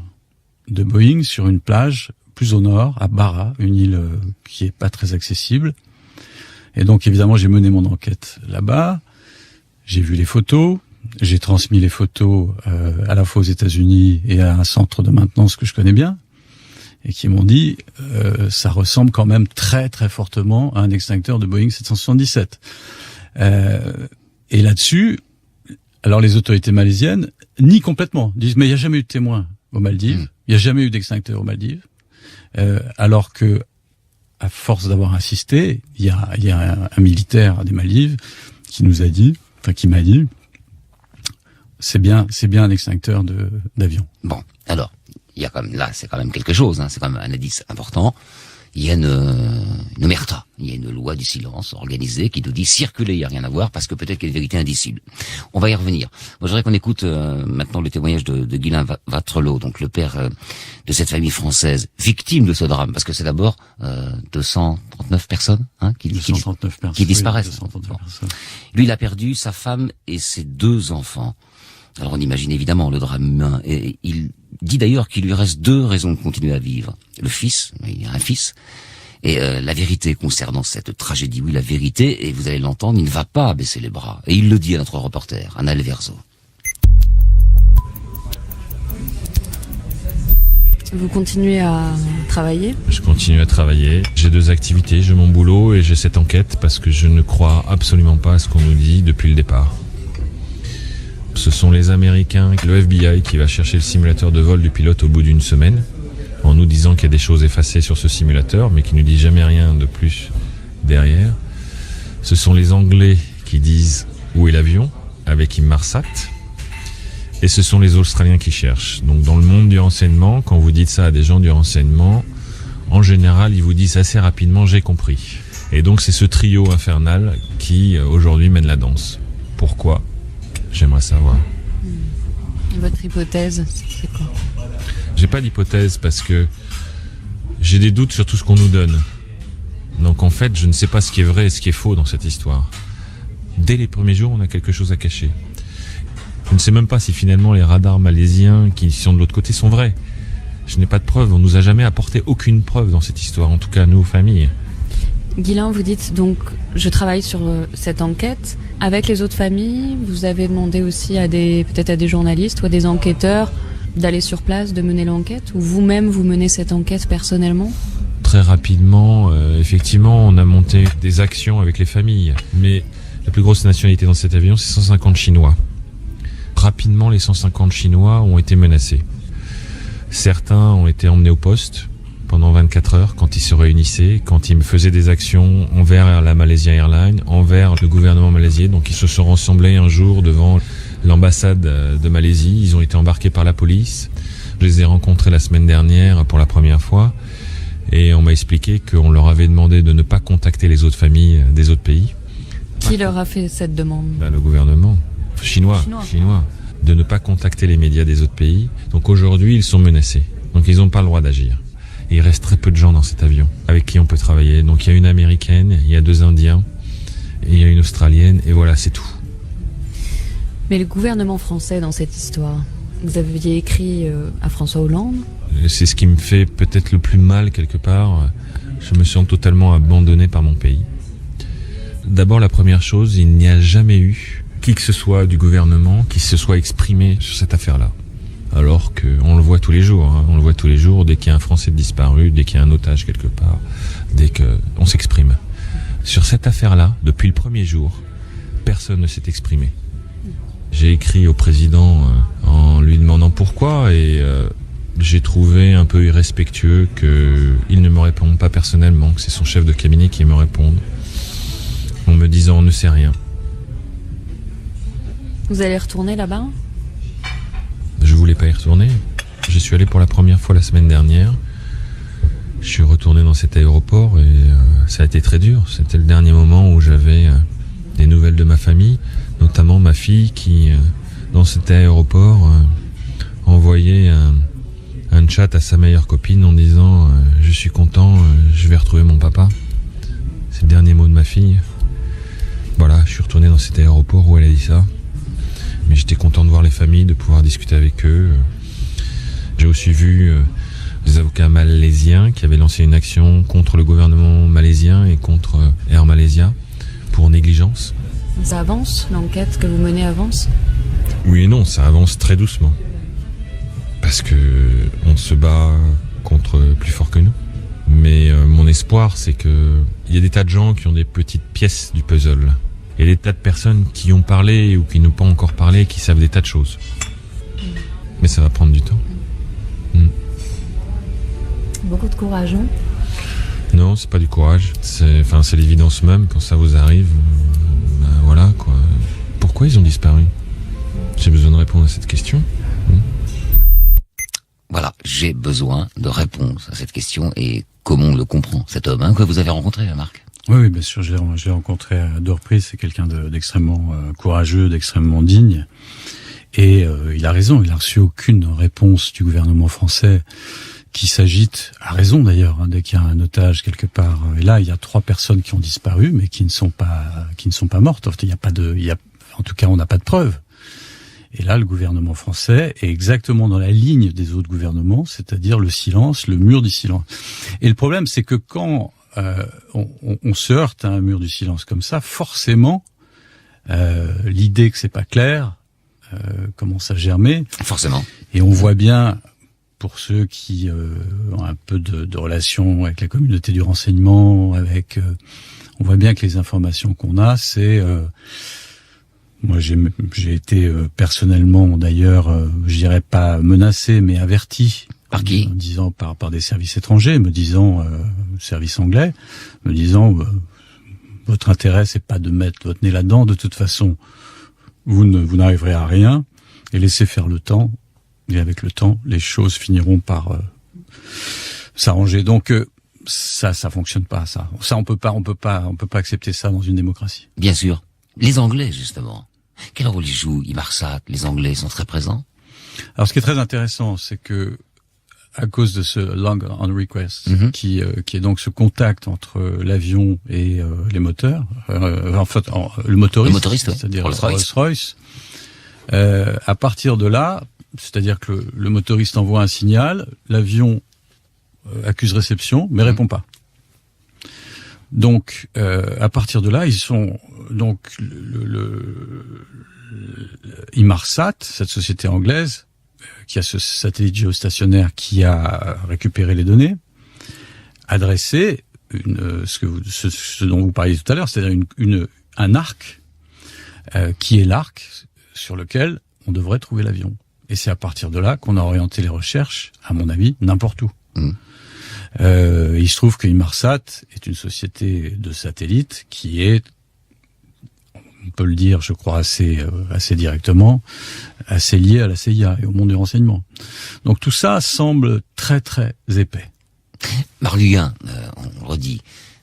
de Boeing sur une plage plus au nord, à Barra, une île qui est pas très accessible. Et donc, évidemment, j'ai mené mon enquête là-bas. J'ai vu les photos. J'ai transmis les photos à la fois aux États-Unis et à un centre de maintenance que je connais bien, et qui m'ont dit ça ressemble quand même très très fortement à un extincteur de Boeing 777. Et là-dessus, alors les autorités malaisiennes nient complètement, disent mais il n'y a jamais eu de témoin aux Maldives, il n'y a jamais eu d'extincteur aux Maldives, alors que à force d'avoir insisté, il y a un militaire des Maldives qui m'a dit, c'est bien un extincteur d'avion. Bon, alors, il y a quand même, là, c'est quand même quelque chose, c'est quand même un indice important. Il y a une omerta, il y a une loi du silence organisée qui nous dit circuler, il n'y a rien à voir, parce que peut-être qu'il y a des vérités indicibles. On va y revenir. Moi, je voudrais qu'on écoute maintenant le témoignage de Guylain Watrelot, donc le père de cette famille française, victime de ce drame, parce que c'est d'abord 239 personnes qui disparaissent. 239 personnes. Lui, il a perdu sa femme et ses 2 enfants. Alors on imagine évidemment le drame humain, et il dit d'ailleurs qu'il lui reste 2 raisons de continuer à vivre. Le fils, il y a un fils, et la vérité concernant cette tragédie. Oui, la vérité, et vous allez l'entendre, il ne va pas baisser les bras. Et il le dit à notre reporter, Anna Leverzo. Vous continuez à travailler? Je continue à travailler. J'ai 2 activités, j'ai mon boulot et j'ai cette enquête parce que je ne crois absolument pas à ce qu'on nous dit depuis le départ. Ce sont les Américains, le FBI qui va chercher le simulateur de vol du pilote au bout d'1 semaine, en nous disant qu'il y a des choses effacées sur ce simulateur, mais qui ne dit jamais rien de plus derrière. Ce sont les Anglais qui disent où est l'avion avec Inmarsat. Et ce sont les Australiens qui cherchent. Donc dans le monde du renseignement, quand vous dites ça à des gens du renseignement, en général, ils vous disent assez rapidement « j'ai compris ». Et donc c'est ce trio infernal qui aujourd'hui mène la danse. Pourquoi ? J'aimerais savoir. Votre hypothèse, c'est quoi ? J'ai pas d'hypothèse parce que j'ai des doutes sur tout ce qu'on nous donne. Donc en fait, je ne sais pas ce qui est vrai et ce qui est faux dans cette histoire. Dès les premiers jours, on a quelque chose à cacher. Je ne sais même pas si finalement les radars malaisiens qui sont de l'autre côté sont vrais. Je n'ai pas de preuves, on nous a jamais apporté aucune preuve dans cette histoire, en tout cas nous, famille. Guylain, vous dites donc, je travaille sur cette enquête. Avec les autres familles, vous avez demandé aussi peut-être à des journalistes ou à des enquêteurs d'aller sur place, de mener l'enquête, ou vous-même vous menez cette enquête personnellement ? Très rapidement, effectivement, on a monté des actions avec les familles. Mais la plus grosse nationalité dans cet avion, c'est 150 Chinois. Rapidement, les 150 Chinois ont été menacés. Certains ont été emmenés au poste pendant 24 heures quand ils se réunissaient, quand ils faisaient des actions envers la Malaysia Airlines, envers le gouvernement malaisien. Donc ils se sont rassemblés un jour devant l'ambassade de Malaisie. Ils ont été embarqués par la police. Je les ai rencontrés la semaine dernière pour la première fois. Et on m'a expliqué qu'on leur avait demandé de ne pas contacter les autres familles des autres pays. Qui leur a fait cette demande ? Le gouvernement chinois. De ne pas contacter les médias des autres pays. Donc aujourd'hui, ils sont menacés. Donc ils n'ont pas le droit d'agir. Et il reste très peu de gens dans cet avion avec qui on peut travailler. Donc il y a une Américaine, il y a 2 Indiens, et il y a une Australienne, et voilà, c'est tout. Mais le gouvernement français dans cette histoire, vous aviez écrit à François Hollande ? C'est ce qui me fait peut-être le plus mal quelque part. Je me sens totalement abandonné par mon pays. D'abord, la première chose, il n'y a jamais eu qui que ce soit du gouvernement qui se soit exprimé sur cette affaire-là. Alors qu'on le voit tous les jours, on le voit tous les jours, dès qu'il y a un Français disparu, dès qu'il y a un otage quelque part, dès qu'on s'exprime. Sur cette affaire-là, depuis le premier jour, personne ne s'est exprimé. J'ai écrit au président en lui demandant pourquoi et j'ai trouvé un peu irrespectueux qu'il ne me réponde pas personnellement, que c'est son chef de cabinet qui me réponde, en me disant on ne sait rien. Vous allez retourner là-bas ? Je voulais pas y retourner. Je suis allé pour la première fois la semaine dernière. Je suis retourné dans cet aéroport et ça a été très dur. C'était le dernier moment où j'avais des nouvelles de ma famille, notamment ma fille qui, dans cet aéroport, envoyait un chat à sa meilleure copine en disant « Je suis content, je vais retrouver mon papa ». C'est le dernier mot de ma fille. Voilà, je suis retourné dans cet aéroport où elle a dit ça. Mais j'étais content de voir les familles, de pouvoir discuter avec eux. J'ai aussi vu des avocats malaisiens qui avaient lancé une action contre le gouvernement malaisien et contre Air Malaysia pour négligence. Ça avance, l'enquête que vous menez avance ? Oui et non, ça avance très doucement. Parce que on se bat contre plus fort que nous. Mais mon espoir, c'est que il y a des tas de gens qui ont des petites pièces du puzzle. Il y a des tas de personnes qui ont parlé ou qui n'ont pas encore parlé, qui savent des tas de choses. Mais ça va prendre du temps. Beaucoup de courage, non ? Non, c'est pas du courage. C'est l'évidence même. Quand ça vous arrive, voilà quoi. Pourquoi ils ont disparu ? J'ai besoin de répondre à cette question. Voilà, j'ai besoin de réponse à cette question et comment on le comprend, cet homme que vous avez rencontré, Marc ? Oui, bien sûr, je l'ai rencontré à 2 reprises. C'est quelqu'un d'extrêmement courageux, d'extrêmement digne. Et il a raison, il a reçu aucune réponse du gouvernement français qui s'agite, a raison d'ailleurs, dès qu'il y a un otage quelque part. Et là, il y a 3 personnes qui ont disparu, mais qui ne sont pas mortes. En fait, en tout cas, on n'a pas de preuves. Et là, le gouvernement français est exactement dans la ligne des autres gouvernements, c'est-à-dire le silence, le mur du silence. Et le problème, c'est que quand on se heurte à un mur du silence comme ça, forcément, l'idée que c'est pas clair commence à germer. Forcément. Et on voit bien, pour ceux qui ont un peu de relation avec la communauté du renseignement, on voit bien que les informations qu'on a, c'est... moi, j'ai été personnellement, d'ailleurs, je dirais pas menacé, mais averti. Par qui ? En disant par des services étrangers, services anglais, me disant votre intérêt, c'est pas de mettre votre nez là-dedans. De toute façon, vous n'arriverez à rien. Et laissez faire le temps. Et avec le temps, les choses finiront par s'arranger. Donc ça fonctionne pas. Ça on peut pas accepter ça dans une démocratie. Bien sûr. Les Anglais, justement. Quel rôle ils jouent, Inmarsat? Les Anglais sont très présents. Alors, ce qui est très intéressant, c'est que à cause de ce long on request, qui est donc ce contact entre l'avion et les moteurs, le motoriste, c'est-à-dire Rolls-Royce. À partir de là, c'est-à-dire que le motoriste envoie un signal, l'avion accuse réception, mais répond pas. Donc, à partir de là, ils sont donc Inmarsat, cette société anglaise qui a ce satellite géostationnaire qui a récupéré les données, adressé ce dont vous parliez tout à l'heure, c'est-à-dire un arc qui est l'arc sur lequel on devrait trouver l'avion. Et c'est à partir de là qu'on a orienté les recherches, à mon avis, n'importe où. Il se trouve que Inmarsat est une société de satellites qui est, on peut le dire, je crois, assez directement, assez liée à la CIA et au monde du renseignement. Donc tout ça semble très très épais. Marc Luguin, on le redit,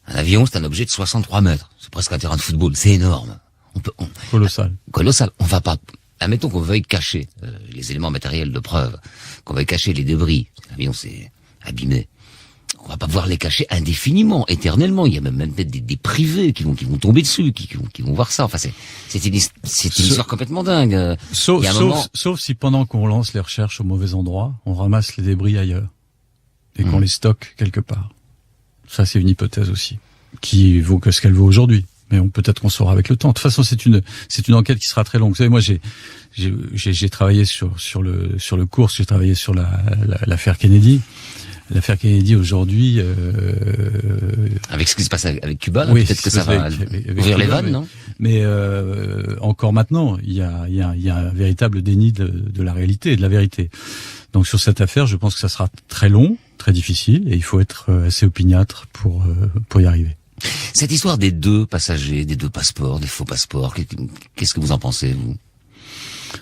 un avion c'est un objet de 63 mètres, c'est presque un terrain de football, c'est énorme. Colossal. On va pas... Admettons qu'on veuille cacher les éléments matériels de preuve, qu'on veuille cacher les débris. L'avion s'est abîmé. On va pas pouvoir les cacher indéfiniment, éternellement. Il y a même peut-être des privés qui vont tomber dessus, qui vont voir ça. Enfin, c'est une histoire complètement dingue. Sauf si pendant qu'on lance les recherches au mauvais endroit, on ramasse les débris ailleurs et qu'on les stocke quelque part. Ça, c'est une hypothèse aussi qui vaut que ce qu'elle vaut aujourd'hui. Mais peut-être qu'on saura avec le temps. De toute façon, c'est une enquête qui sera très longue. Vous savez, moi, j'ai travaillé sur le cours, j'ai travaillé sur l'affaire Kennedy. L'affaire Kennedy aujourd'hui, avec ce qui se passe avec Cuba, oui, peut-être que ça va ouvrir les vannes, non? Mais encore maintenant, il y a un véritable déni de la réalité et de la vérité. Donc sur cette affaire, je pense que ça sera très long, très difficile, et il faut être assez opiniâtre pour y arriver. Cette histoire des 2 passagers, des 2 passeports, des faux passeports, qu'est-ce que vous en pensez, vous?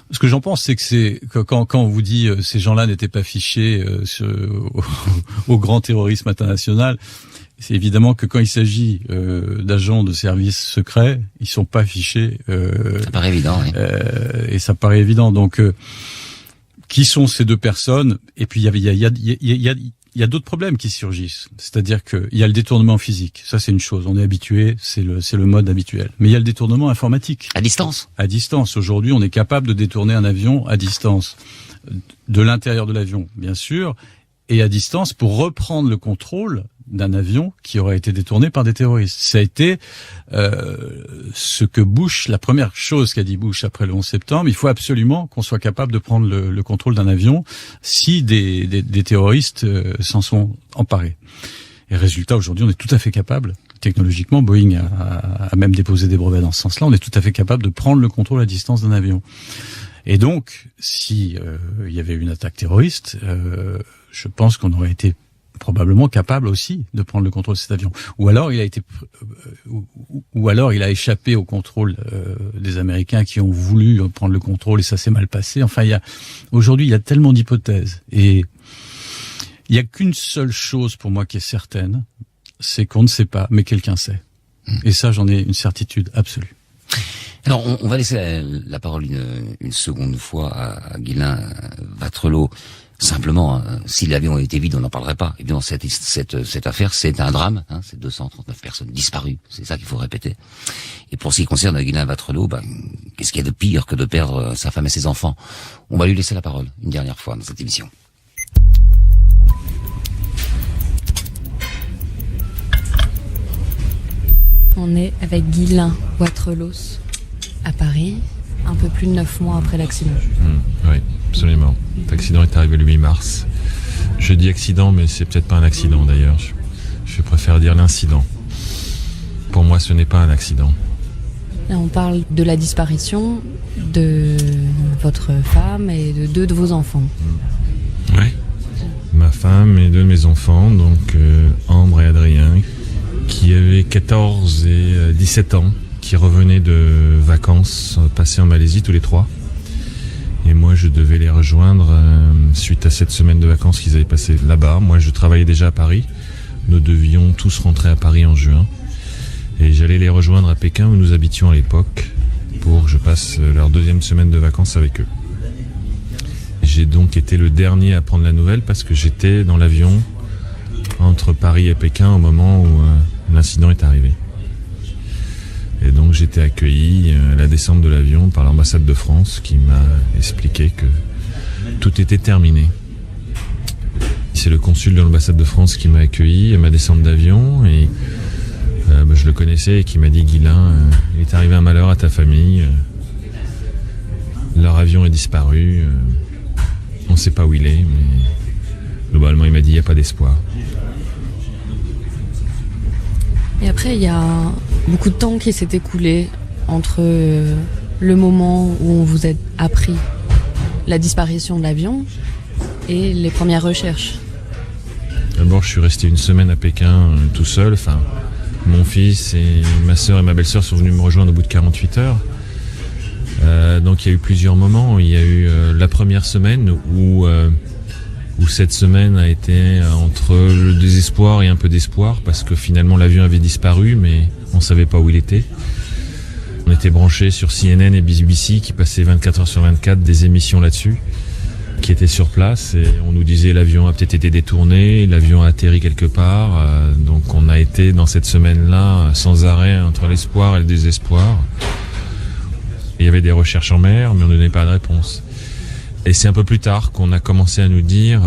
Ce que j'en pense, c'est que quand on vous dit ces gens-là n'étaient pas fichés au grand terrorisme international, c'est évidemment que quand il s'agit d'agents de services secrets, ils sont pas fichés. Ça paraît évident, oui. Et ça paraît évident. Donc, qui sont ces 2 personnes? Et puis il y a d'autres problèmes qui surgissent. C'est-à-dire qu'il y a le détournement physique. Ça, c'est une chose. On est habitué. C'est le mode habituel. Mais il y a le détournement informatique. À distance. À distance. Aujourd'hui, on est capable de détourner un avion à distance. De l'intérieur de l'avion, bien sûr. Et à distance pour reprendre le contrôle d'un avion qui aurait été détourné par des terroristes. Ça a été ce que Bush, la première chose qu'a dit Bush après le 11 septembre, il faut absolument qu'on soit capable de prendre le contrôle d'un avion si des terroristes s'en sont emparés. Et résultat, aujourd'hui, on est tout à fait capable, technologiquement, Boeing a même déposé des brevets dans ce sens-là, on est tout à fait capable de prendre le contrôle à distance d'un avion. Et donc, si il y avait une attaque terroriste, je pense qu'on aurait été probablement capable aussi de prendre le contrôle de cet avion. Ou alors il a échappé au contrôle des Américains qui ont voulu prendre le contrôle et ça s'est mal passé. Enfin, aujourd'hui, il y a tellement d'hypothèses. Et il y a qu'une seule chose pour moi qui est certaine, c'est qu'on ne sait pas, mais quelqu'un sait. Et ça, j'en ai une certitude absolue. Alors, on va laisser la parole une seconde fois à Guylain Vattrelot. Simplement, si l'avion était vide, on n'en parlerait pas. Et bien, cette affaire, c'est un drame. C'est 239 personnes disparues. C'est ça qu'il faut répéter. Et pour ce qui concerne Guylain Vattrelot, qu'est-ce qu'il y a de pire que de perdre sa femme et ses enfants? On va lui laisser la parole une dernière fois dans cette émission. On est avec Guylain Vattrelot à Paris, un peu plus de 9 mois après l'accident. Oui, absolument. L'accident est arrivé le 8 mars. Je dis accident, mais c'est peut-être pas un accident d'ailleurs. Je préfère dire l'incident. Pour moi, ce n'est pas un accident. Là, on parle de la disparition de votre femme et de 2 de vos enfants. Oui. Ma femme et 2 de mes enfants, donc Ambre et Adrien, qui avaient 14 et 17 ans, qui revenaient de vacances passées en Malaisie tous les trois. Et moi, je devais les rejoindre suite à cette semaine de vacances qu'ils avaient passé là-bas. Moi, je travaillais déjà à Paris. Nous devions tous rentrer à Paris en juin. Et j'allais les rejoindre à Pékin, où nous habitions à l'époque, pour que je passe leur deuxième semaine de vacances avec eux. J'ai donc été le dernier à prendre la nouvelle parce que j'étais dans l'avion entre Paris et Pékin au moment où l'incident est arrivé. Et donc j'étais accueilli à la descente de l'avion par l'ambassade de France qui m'a expliqué que tout était terminé. C'est le consul de l'ambassade de France qui m'a accueilli à ma descente d'avion et je le connaissais et qui m'a dit « Guilain, il est arrivé un malheur à ta famille, leur avion est disparu, on ne sait pas où il est, mais globalement il m'a dit il n'y a pas d'espoir ». Et après, il y a beaucoup de temps qui s'est écoulé entre le moment où on vous a appris la disparition de l'avion et les premières recherches. D'abord, je suis resté une semaine à Pékin tout seul. Enfin, mon fils et ma sœur et ma belle-sœur sont venus me rejoindre au bout de 48 heures. Donc il y a eu plusieurs moments. Il y a eu la première semaine où cette semaine a été entre le désespoir et un peu d'espoir parce que finalement l'avion avait disparu mais on savait pas où il était. On était branchés sur CNN et BBC qui passaient 24 heures sur 24 des émissions là-dessus qui étaient sur place et on nous disait l'avion a peut-être été détourné, l'avion a atterri quelque part. Donc on a été dans cette semaine-là sans arrêt entre l'espoir et le désespoir. Il y avait des recherches en mer mais on ne donnait pas de réponse. Et c'est un peu plus tard qu'on a commencé à nous dire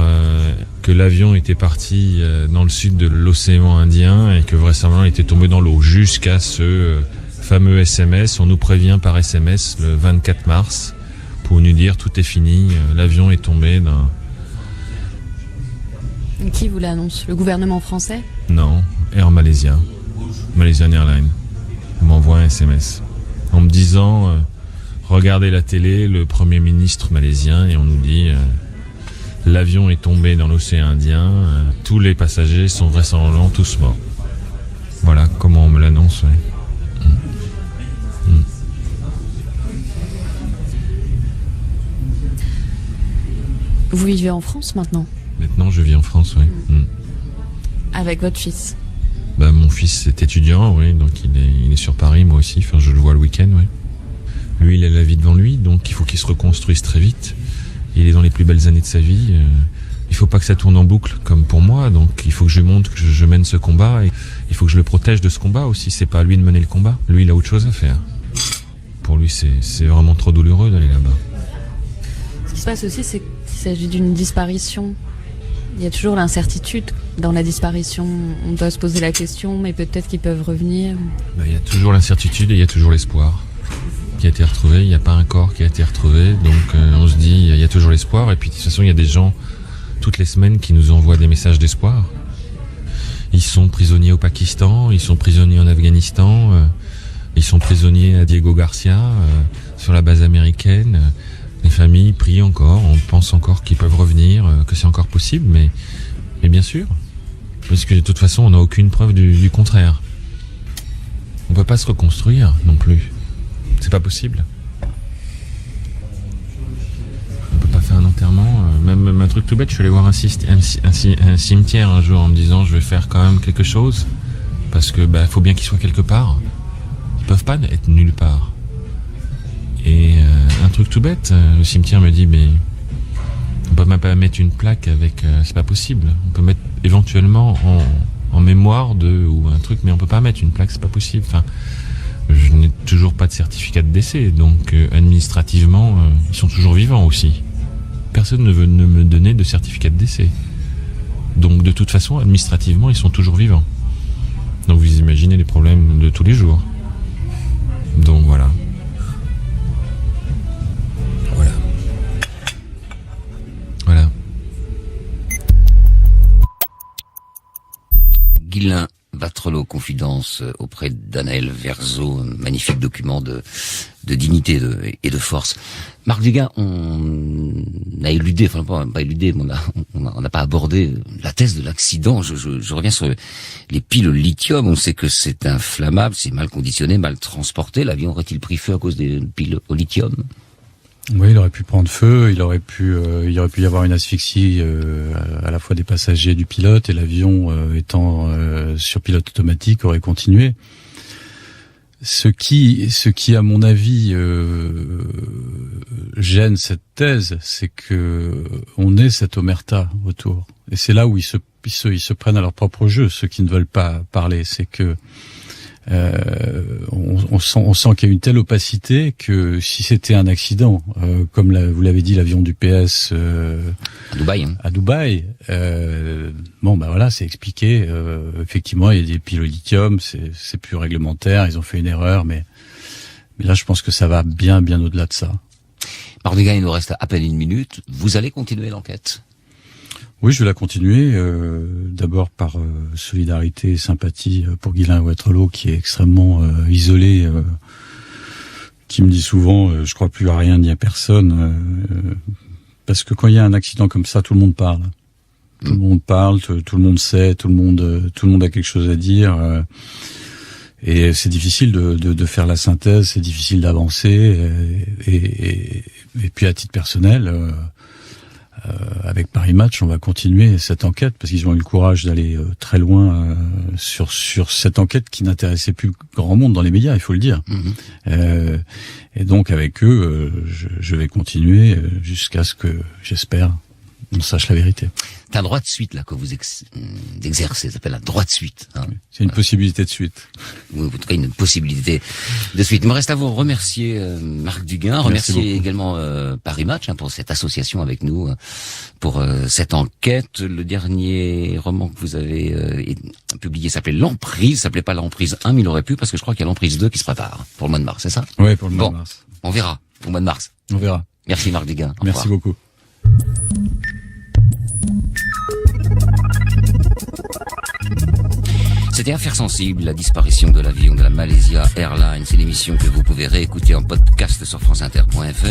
que l'avion était parti dans le sud de l'océan Indien et que vraisemblablement il était tombé dans l'eau jusqu'à ce fameux SMS. On nous prévient par SMS le 24 mars pour nous dire tout est fini, l'avion est tombé dans... Qui vous l'annonce? Le gouvernement français? Non, Air Malaysia, Malaysian Airlines. On m'envoie un SMS en me disant... Regardez la télé, le Premier ministre malaisien, et on nous dit l'avion est tombé dans l'océan Indien, tous les passagers sont vraisemblablement tous morts. Voilà comment on me l'annonce. Ouais. Vous vivez en France maintenant? Maintenant, je vis en France, oui. Avec votre fils? Mon fils est étudiant, oui, donc il est sur Paris, moi aussi. Enfin, je le vois le week-end, oui. Lui, il a la vie devant lui, donc il faut qu'il se reconstruise très vite. Il est dans les plus belles années de sa vie. Il faut pas que ça tourne en boucle, comme pour moi. Donc il faut que je lui montre que je mène ce combat. Et il faut que je le protège de ce combat aussi. C'est pas à lui de mener le combat. Lui, il a autre chose à faire. Pour lui, c'est vraiment trop douloureux d'aller là-bas. Ce qui se passe aussi, c'est qu'il s'agit d'une disparition. Il y a toujours l'incertitude dans la disparition. On doit se poser la question, mais peut-être qu'ils peuvent revenir. Il y a toujours l'incertitude et il y a toujours l'espoir. Qui a été retrouvé, il n'y a pas un corps qui a été retrouvé, donc on se dit il y a toujours l'espoir. Et puis de toute façon il y a des gens toutes les semaines qui nous envoient des messages d'espoir. Ils sont prisonniers au Pakistan, ils sont prisonniers en Afghanistan, ils sont prisonniers à Diego Garcia, sur la base américaine. Les familles prient encore, on pense encore qu'ils peuvent revenir, que c'est encore possible, mais bien sûr, parce que de toute façon on n'a aucune preuve du contraire. On peut pas se reconstruire non plus. C'est pas possible. On peut pas faire un enterrement. Même un truc tout bête, je suis allé voir un cimetière un jour en me disant je vais faire quand même quelque chose. Parce que faut bien qu'ils soient quelque part. Ils peuvent pas être nulle part. Et un truc tout bête, le cimetière me dit mais on peut même pas mettre une plaque avec... c'est pas possible. On peut mettre éventuellement en mémoire ou un truc, mais on peut pas mettre une plaque, c'est pas possible. Enfin, je n'ai toujours pas de certificat de décès, donc administrativement, ils sont toujours vivants aussi. Personne ne veut me donner de certificat de décès. Donc de toute façon, administrativement, ils sont toujours vivants. Donc vous imaginez les problèmes de tous les jours. Donc voilà. Voilà. Guilain Batrelot, confidence auprès d'Anaël Verzo, un magnifique document de dignité et de force. Marc Duguin, on a éludé, enfin pas éludé, mais on n'a pas abordé la thèse de l'accident. Je reviens sur les piles au lithium. On sait que c'est inflammable, c'est mal conditionné, mal transporté. L'avion aurait-il pris feu à cause des piles au lithium? Oui, il aurait pu prendre feu, il aurait pu y avoir une asphyxie à la fois des passagers et du pilote, et l'avion étant sur pilote automatique aurait continué. Ce qui à mon avis gêne cette thèse, c'est que on ait cette omerta autour, et c'est là où ils se prennent à leur propre jeu, ceux qui ne veulent pas parler. C'est que on sent qu'il y a une telle opacité que si c'était un accident, comme vous l'avez dit, l'avion du PS à Dubaï, bon bah voilà, c'est expliqué. Effectivement, il y a des piles au lithium, c'est plus réglementaire, ils ont fait une erreur, mais là je pense que ça va bien au-delà de ça. Marc Duguin, il nous reste à peine 1 minute. Vous allez continuer l'enquête? Oui, je vais la continuer, d'abord par solidarité et sympathie pour Ghislain Waterloo, qui est extrêmement isolé, qui me dit souvent je crois plus à rien ni à personne, parce que quand il y a un accident comme ça, tout le monde parle. Tout le monde parle, tout le monde sait, tout le monde a quelque chose à dire, et c'est difficile de faire la synthèse, c'est difficile d'avancer, et puis à titre personnel, avec Paris Match, on va continuer cette enquête parce qu'ils ont eu le courage d'aller très loin sur cette enquête qui n'intéressait plus grand monde dans les médias, il faut le dire. Et donc avec eux, je vais continuer jusqu'à ce que, j'espère, on sache la vérité. C'est un droit de suite là que vous exercez, ça s'appelle un droit de suite. Hein. C'est une possibilité de suite. Oui, en tout cas une possibilité de suite. Il me reste à vous remercier, Marc Duguin, remercier également Paris Match pour cette association avec nous, pour cette enquête. Le dernier roman que vous avez publié s'appelait L'Emprise, s'appelait pas L'Emprise 1, mais il aurait pu, parce que je crois qu'il y a L'Emprise 2 qui se prépare pour le mois de mars, c'est ça? Oui, pour le mois de mars. On verra au mois de mars. On verra. Merci Marc Duguin. Merci beaucoup. C'était Affaires sensibles, la disparition de l'avion de la Malaysia Airlines. C'est l'émission que vous pouvez réécouter en podcast sur franceinter.fr.